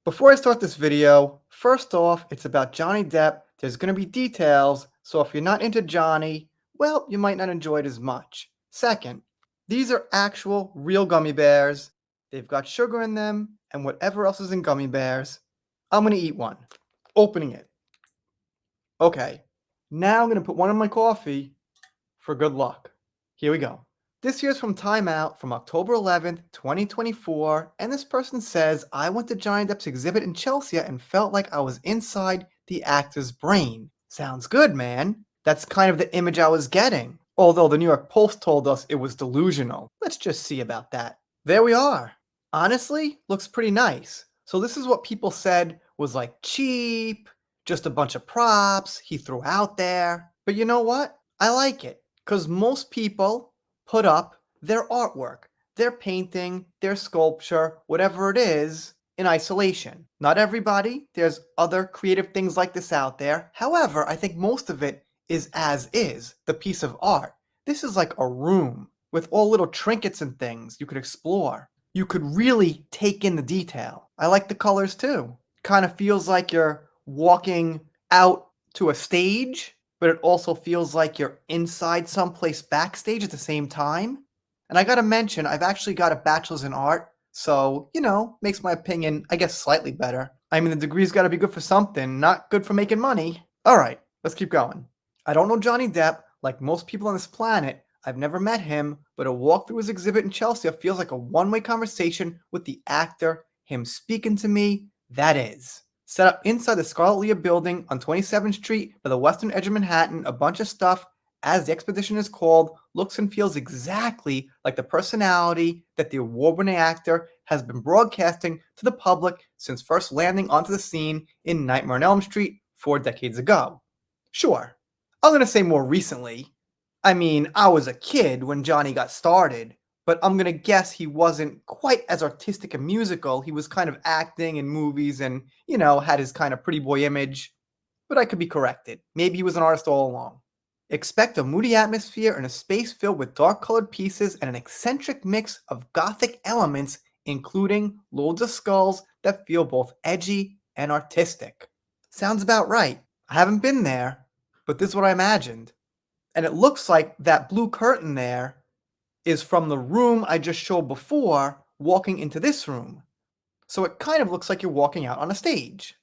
Before I start this video, first off, it's about Johnny Depp. There's going to be details, so if you're not into Johnny, well, you might not enjoy it as much. Second, these are actual, real gummy bears. They've got sugar in them and whatever else is in gummy bears. I'm going to eat one. Opening it. Okay, now I'm going to put one in my coffee for good luck. Here we go. This year's from Time Out from October 11th, 2024, and this person says, I went to Johnny Depp's exhibit in Chelsea and felt like I was inside the actor's brain. Sounds good, man. That's kind of the image I was getting. Although the New York Post told us it was delusional. Let's just see about that. There we are. Honestly, looks pretty nice. So this is what people said was like cheap, just a bunch of props he threw out there. But you know what? I like it. Because most people put up their artwork, their painting, their sculpture, whatever it is, in isolation. Not everybody. There's other creative things like this out there. However, I think most of it is as is, the piece of art. This is like a room with all little trinkets and things you could explore. You could really take in the detail. I like the colors too. Kind of feels like you're walking out to a stage, but it also feels like you're inside someplace backstage at the same time. And I gotta mention, I've actually got a bachelor's in art, so, makes my opinion, I guess, slightly better. I mean, the degree's gotta be good for something, not good for making money. Alright, let's keep going. I don't know Johnny Depp, like most people on this planet. I've never met him, but a walk through his exhibit in Chelsea feels like a one-way conversation with the actor, him speaking to me, that is. Set up inside the Scarlet Leah building on 27th Street by the western edge of Manhattan, a bunch of stuff, as the expedition is called, looks and feels exactly like the personality that the award-winning actor has been broadcasting to the public since first landing onto the scene in Nightmare on Elm Street 4 decades ago. Sure, I'm going to say more recently. I mean, I was a kid when Johnny got started, but I'm going to guess he wasn't quite as artistic and musical. He was kind of acting in movies and, had his kind of pretty boy image. But I could be corrected. Maybe he was an artist all along. Expect a moody atmosphere and a space filled with dark-colored pieces and an eccentric mix of gothic elements, including loads of skulls that feel both edgy and artistic. Sounds about right. I haven't been there, but this is what I imagined. And it looks like that blue curtain there is from the room I just showed before, walking into this room. So it kind of looks like you're walking out on a stage.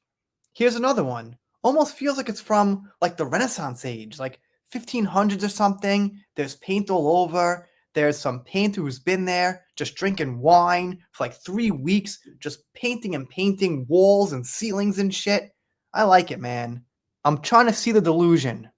Here's another one. Almost feels like it's from like the Renaissance age, like 1500s or something. There's paint all over. There's some painter who's been there just drinking wine for like 3 weeks, just painting and painting walls and ceilings and shit. I like it, man. I'm trying to see the delusion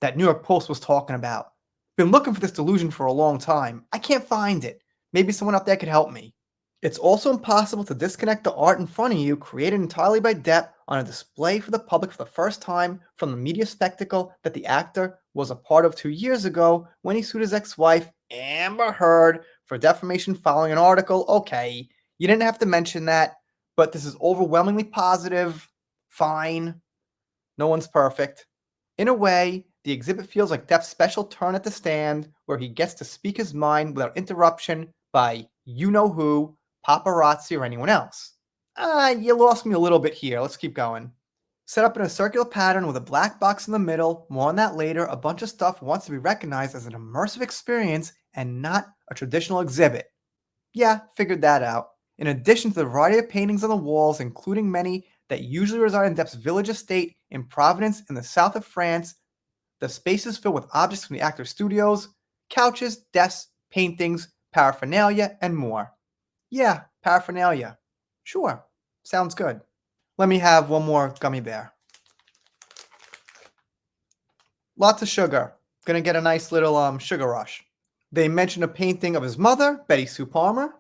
that New York Post was talking about. Been looking for this delusion for a long time. I can't find it. Maybe someone out there could help me. It's also impossible to disconnect the art in front of you, created entirely by Depp, on a display for the public for the first time from the media spectacle that the actor was a part of 2 years ago when he sued his ex-wife, Amber Heard, for defamation following an article. Okay, you didn't have to mention that, but this is overwhelmingly positive. Fine. No one's perfect. In a way, the exhibit feels like Depp's special turn at the stand, where he gets to speak his mind without interruption by you-know-who, paparazzi, or anyone else. You lost me a little bit here. Let's keep going. Set up in a circular pattern with a black box in the middle, more on that later, a bunch of stuff wants to be recognized as an immersive experience and not a traditional exhibit. Yeah, figured that out. In addition to the variety of paintings on the walls, including many that usually reside in Depp's village estate in Provence in the south of France, the space is filled with objects from the actor's studios, couches, desks, paintings, paraphernalia, and more. Yeah, paraphernalia. Sure, sounds good. Let me have one more gummy bear. Lots of sugar. Gonna get a nice little sugar rush. They mention a painting of his mother, Betty Sue Palmer.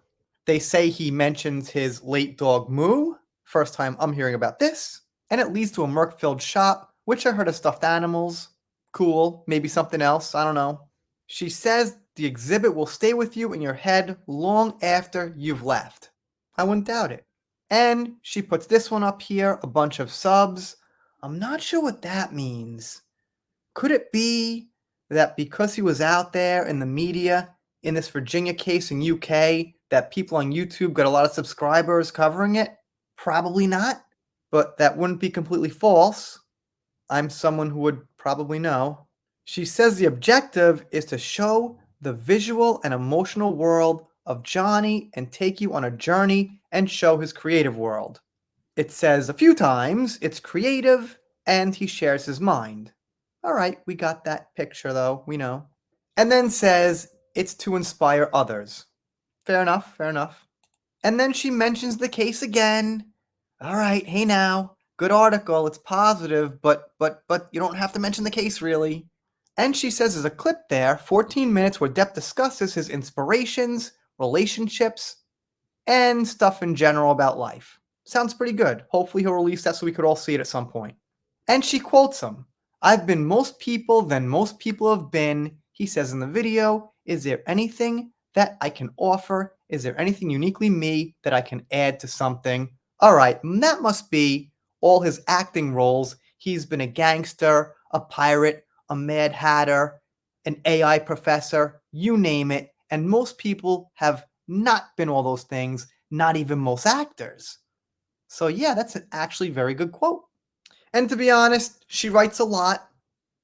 They say he mentions his late dog Moo. First time I'm hearing about this. And it leads to a Merc-filled shop, which I heard of stuffed animals. Cool, maybe something else, I don't know. She says the exhibit will stay with you in your head long after you've left. I wouldn't doubt it. And she puts this one up here, a bunch of subs. I'm not sure what that means. Could it be that because he was out there in the media in this Virginia case in UK, that people on YouTube got a lot of subscribers covering it? Probably not, but that wouldn't be completely false. I'm someone who would probably know. She says the objective is to show the visual and emotional world of Johnny and take you on a journey and show his creative world. It says a few times it's creative and he shares his mind. All right, we got that picture though, we know. And then says it's to inspire others. Fair enough, fair enough. And then she mentions the case again. All right, hey now, good article, it's positive, but you don't have to mention the case really. And she says there's a clip there, 14 minutes, where Depp discusses his inspirations, relationships, and stuff in general about life. Sounds pretty good. Hopefully he'll release that so we could all see it at some point. And she quotes him. I've been most people than most people have been, he says in the video. Is there anything that I can offer? Is there anything uniquely me that I can add to something? All right, that must be all his acting roles. He's been a gangster, a pirate, a mad hatter, an AI professor, you name it. And most people have not been all those things, not even most actors. So yeah, that's an actually very good quote. And to be honest, she writes a lot,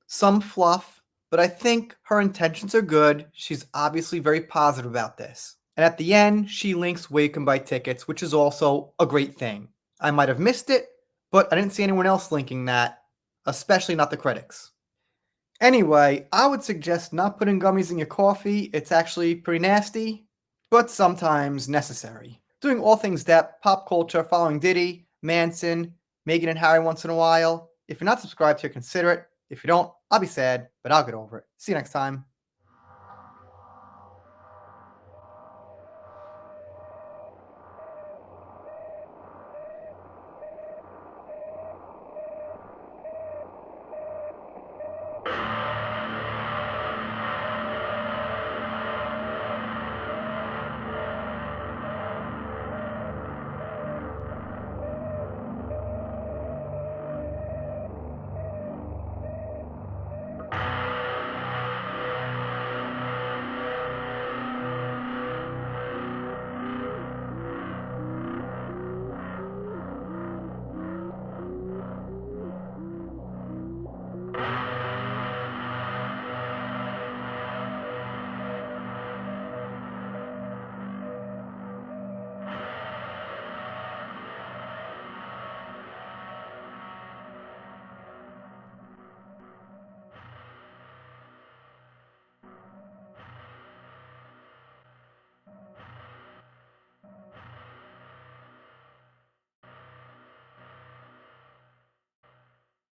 some fluff, but I think her intentions are good. She's obviously very positive about this. And at the end, she links where you can buy tickets, which is also a great thing. I might have missed it, but I didn't see anyone else linking that, especially not the critics. Anyway, I would suggest not putting gummies in your coffee. It's actually pretty nasty, but sometimes necessary. Doing all things Depp, pop culture, following Diddy, Manson, Meghan and Harry once in a while. If you're not subscribed here, consider it. If you don't, I'll be sad, but I'll get over it. See you next time.